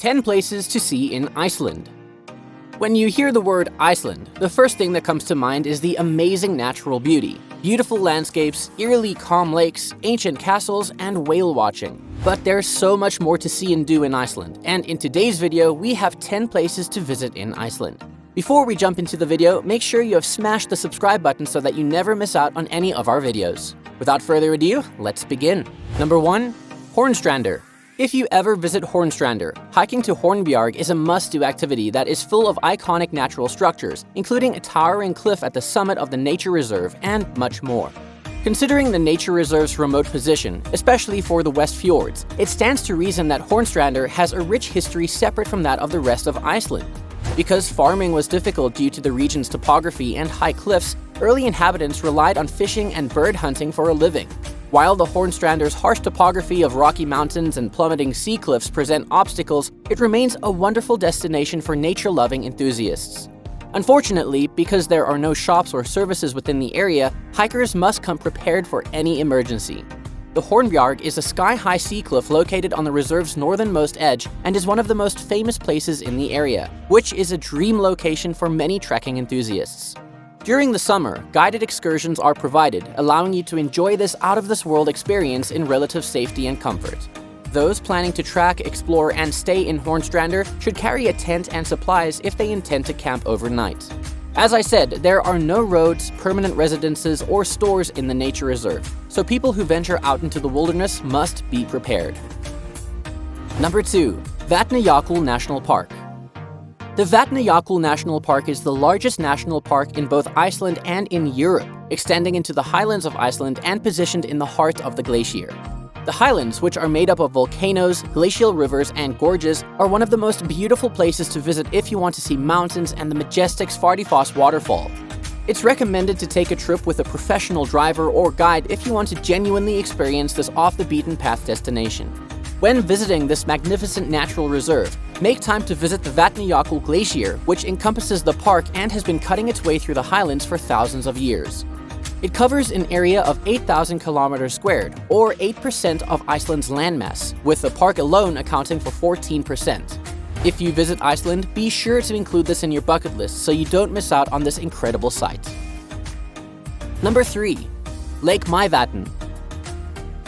10 places to see in Iceland. When you hear the word Iceland, the first thing that comes to mind is the amazing natural beauty. Beautiful landscapes, eerily calm lakes, ancient castles, and whale watching. But there's so much more to see and do in Iceland, and in today's video, we have 10 places to visit in Iceland. Before we jump into the video, make sure you have smashed the subscribe button so that you never miss out on any of our videos. Without further ado, let's begin. Number 1. Hornstrandir. If you ever visit Hornstrandir, hiking to Hornbjarg is a must-do activity that is full of iconic natural structures, including a towering cliff at the summit of the nature reserve and much more. Considering the nature reserve's remote position, especially for the West Fjords, it stands to reason that Hornstrandir has a rich history separate from that of the rest of Iceland. Because farming was difficult due to the region's topography and high cliffs, early inhabitants relied on fishing and bird hunting for a living. While the Hornstrandir's harsh topography of rocky mountains and plummeting sea cliffs present obstacles, it remains a wonderful destination for nature-loving enthusiasts. Unfortunately, because there are no shops or services within the area, hikers must come prepared for any emergency. The Hornbjarg is a sky-high sea cliff located on the reserve's northernmost edge and is one of the most famous places in the area, which is a dream location for many trekking enthusiasts. During the summer, guided excursions are provided, allowing you to enjoy this out-of-this-world experience in relative safety and comfort. Those planning to track, explore, and stay in Hornstrandir should carry a tent and supplies if they intend to camp overnight. As I said, there are no roads, permanent residences, or stores in the nature reserve, so people who venture out into the wilderness must be prepared. Number 2. Vatnajokull National Park. The Vatnajokull National Park is the largest national park in both Iceland and in Europe, extending into the highlands of Iceland and positioned in the heart of the Glacier. The highlands, which are made up of volcanoes, glacial rivers, and gorges, are one of the most beautiful places to visit if you want to see mountains and the majestic Svartifoss waterfall. It's recommended to take a trip with a professional driver or guide if you want to genuinely experience this off-the-beaten-path destination. When visiting this magnificent natural reserve, make time to visit the Vatnajokull Glacier, which encompasses the park and has been cutting its way through the highlands for thousands of years. It covers an area of 8,000 kilometers squared, or 8% of Iceland's landmass, with the park alone accounting for 14%. If you visit Iceland, be sure to include this in your bucket list so you don't miss out on this incredible sight. Number 3. Lake Myvatn.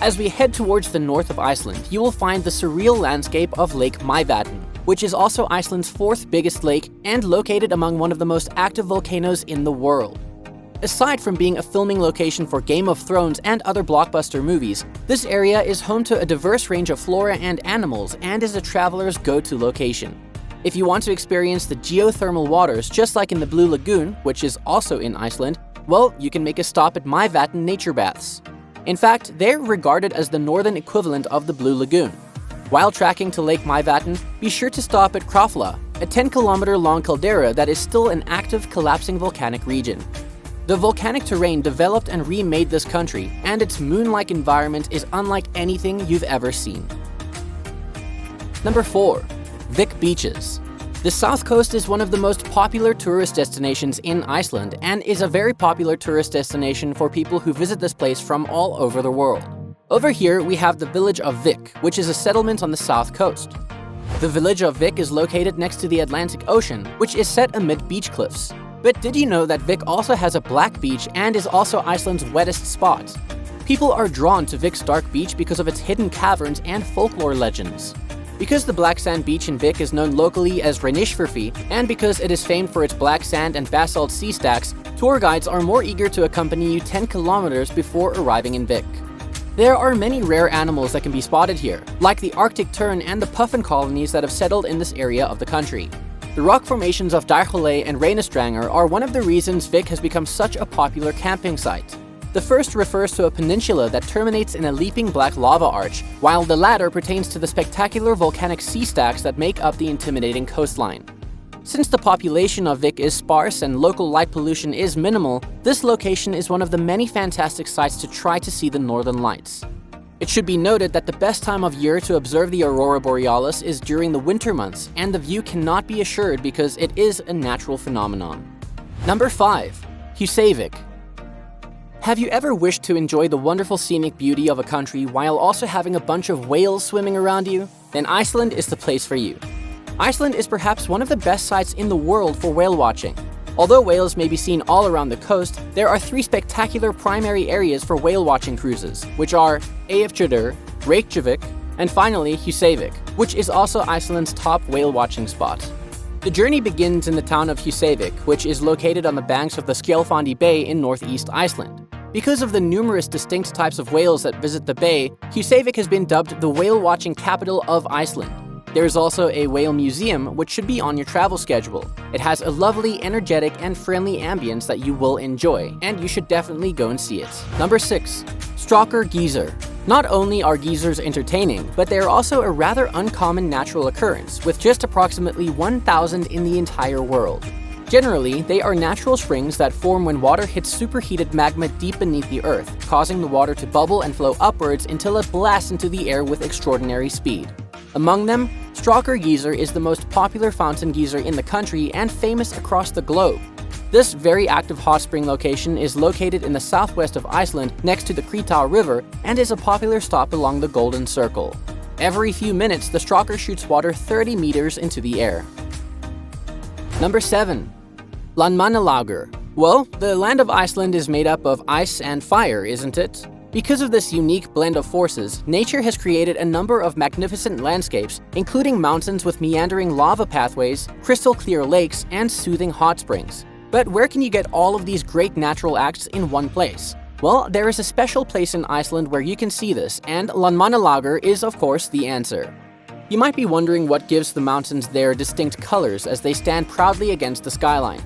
As we head towards the north of Iceland, you will find the surreal landscape of Lake Myvatn, which is also Iceland's 4th biggest lake and located among one of the most active volcanoes in the world. Aside from being a filming location for Game of Thrones and other blockbuster movies, this area is home to a diverse range of flora and animals and is a traveler's go-to location. If you want to experience the geothermal waters just like in the Blue Lagoon, which is also in Iceland, well, you can make a stop at Myvatn Nature Baths. In fact, they're regarded as the northern equivalent of the Blue Lagoon. While trekking to Lake Myvatn, be sure to stop at Krafla, a 10-kilometer-long caldera that is still an active collapsing volcanic region. The volcanic terrain developed and remade this country, and its moon-like environment is unlike anything you've ever seen. Number 4. Vik Beaches. The south coast is one of the most popular tourist destinations in Iceland and is a very popular tourist destination for people who visit this place from all over the world. Over here, we have the village of Vik, which is a settlement on the south coast. The village of Vik is located next to the Atlantic Ocean, which is set amid beach cliffs. But did you know that Vik also has a black beach and is also Iceland's wettest spot? People are drawn to Vik's dark beach because of its hidden caverns and folklore legends. Because the black sand beach in Vik is known locally as Reynisfjörður, and because it is famed for its black sand and basalt sea stacks, tour guides are more eager to accompany you 10 kilometers before arriving in Vik. There are many rare animals that can be spotted here, like the Arctic tern and the puffin colonies that have settled in this area of the country. The rock formations of Dyrhólaey and Reynistrandir are one of the reasons Vik has become such a popular camping site. The first refers to a peninsula that terminates in a leaping black lava arch, while the latter pertains to the spectacular volcanic sea stacks that make up the intimidating coastline. Since the population of Vik is sparse and local light pollution is minimal, this location is one of the many fantastic sights to try to see the northern lights. It should be noted that the best time of year to observe the aurora borealis is during the winter months, and the view cannot be assured because it is a natural phenomenon. Number 5. Husavik. Have you ever wished to enjoy the wonderful scenic beauty of a country while also having a bunch of whales swimming around you? Then Iceland is the place for you. Iceland is perhaps one of the best sites in the world for whale watching. Although whales may be seen all around the coast, there are 3 spectacular primary areas for whale watching cruises, which are Eyjafjallajökull, Reykjavik, and finally Husavik, which is also Iceland's top whale watching spot. The journey begins in the town of Husavik, which is located on the banks of the Skjálfandi Bay in northeast Iceland. Because of the numerous distinct types of whales that visit the bay, Husavik has been dubbed the whale watching capital of Iceland. There is also a whale museum, which should be on your travel schedule. It has a lovely, energetic, and friendly ambience that you will enjoy, and you should definitely go and see it. Number 6. Strokkur Geyser. Not only are geysers entertaining, but they are also a rather uncommon natural occurrence, with just approximately 1,000 in the entire world. Generally, they are natural springs that form when water hits superheated magma deep beneath the earth, causing the water to bubble and flow upwards until it blasts into the air with extraordinary speed. Among them, Strokkur Geyser is the most popular fountain geyser in the country and famous across the globe. This very active hot spring location is located in the southwest of Iceland next to the Tital River and is a popular stop along the Golden Circle. Every few minutes, the Strokkur shoots water 30 meters into the air. Number 7. Landmannalaugar. Well, the land of Iceland is made up of ice and fire, isn't it? Because of this unique blend of forces, nature has created a number of magnificent landscapes, including mountains with meandering lava pathways, crystal-clear lakes, and soothing hot springs. But where can you get all of these great natural acts in one place? Well, there is a special place in Iceland where you can see this, and Landmannalaugar is, of course, the answer. You might be wondering what gives the mountains their distinct colors as they stand proudly against the skyline.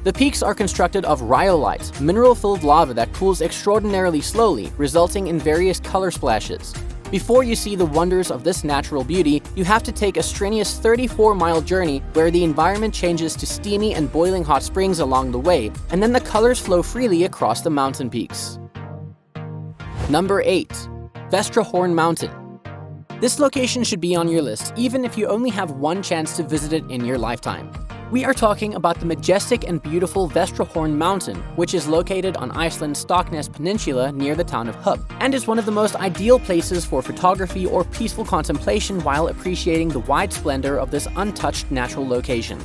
The peaks are constructed of rhyolite, mineral-filled lava that cools extraordinarily slowly, resulting in various color splashes. Before you see the wonders of this natural beauty, you have to take a strenuous 34-mile journey where the environment changes to steamy and boiling hot springs along the way, and then the colors flow freely across the mountain peaks. Number 8. Vestrahorn Mountain. This location should be on your list, even if you only have one chance to visit it in your lifetime. We are talking about the majestic and beautiful Vestrahorn Mountain, which is located on Iceland's Stocknes Peninsula near the town of Hub, and is one of the most ideal places for photography or peaceful contemplation while appreciating the wide splendor of this untouched natural location.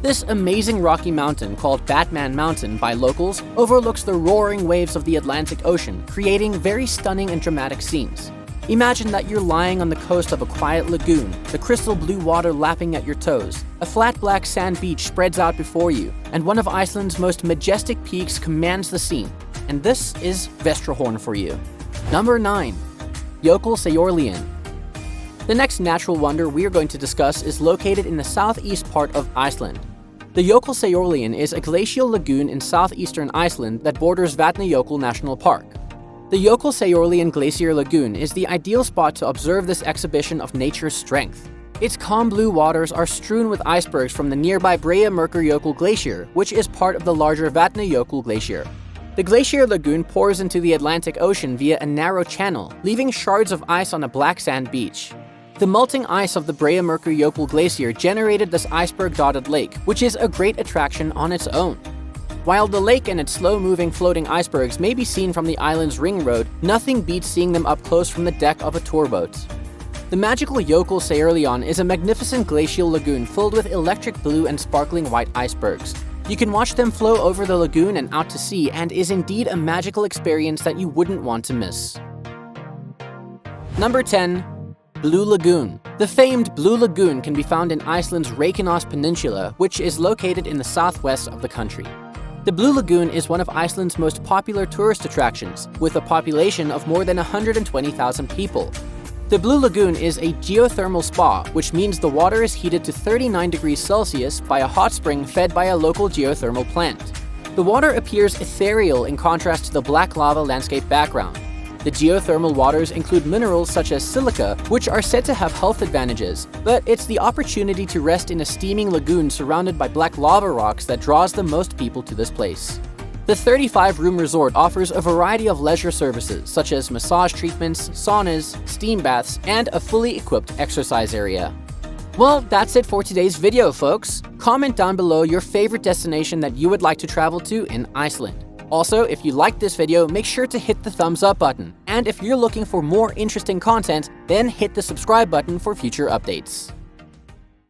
This amazing rocky mountain, called Batman Mountain by locals, overlooks the roaring waves of the Atlantic Ocean, creating very stunning and dramatic scenes. Imagine that you're lying on the coast of a quiet lagoon, the crystal blue water lapping at your toes, a flat black sand beach spreads out before you, and one of Iceland's most majestic peaks commands the scene. And this is Vestrahorn for you. Number 9. Jokulsarlon. The next natural wonder we are going to discuss is located in the southeast part of Iceland. The Jokulsarlon is a glacial lagoon in southeastern Iceland that borders Vatnajokull National Park. The Jokulsarlon Glacier Lagoon is the ideal spot to observe this exhibition of nature's strength. Its calm blue waters are strewn with icebergs from the nearby Bellevue Glacier, which is part of the larger Vatnajokull Glacier. The Glacier Lagoon pours into the Atlantic Ocean via a narrow channel, leaving shards of ice on a black sand beach. The melting ice of the Bellevue Glacier generated this iceberg-dotted lake, which is a great attraction on its own. While the lake and its slow-moving floating icebergs may be seen from the island's ring road, nothing beats seeing them up close from the deck of a tour boat. The magical Jokulsarlon is a magnificent glacial lagoon filled with electric blue and sparkling white icebergs. You can watch them flow over the lagoon and out to sea, and is indeed a magical experience that you wouldn't want to miss. Number 10. Blue Lagoon. The famed Blue Lagoon can be found in Iceland's Reykjanes Peninsula, which is located in the southwest of the country. The Blue Lagoon is one of Iceland's most popular tourist attractions, with a population of more than 120,000 people. The Blue Lagoon is a geothermal spa, which means the water is heated to 39 degrees Celsius by a hot spring fed by a local geothermal plant. The water appears ethereal in contrast to the black lava landscape background. The geothermal waters include minerals such as silica, which are said to have health advantages, but it's the opportunity to rest in a steaming lagoon surrounded by black lava rocks that draws the most people to this place. The 35-room resort offers a variety of leisure services, such as massage treatments, saunas, steam baths, and a fully equipped exercise area. Well, that's it for today's video, folks. Comment down below your favorite destination that you would like to travel to in Iceland. Also, if you liked this video, make sure to hit the thumbs up button. And if you're looking for more interesting content, then hit the subscribe button for future updates.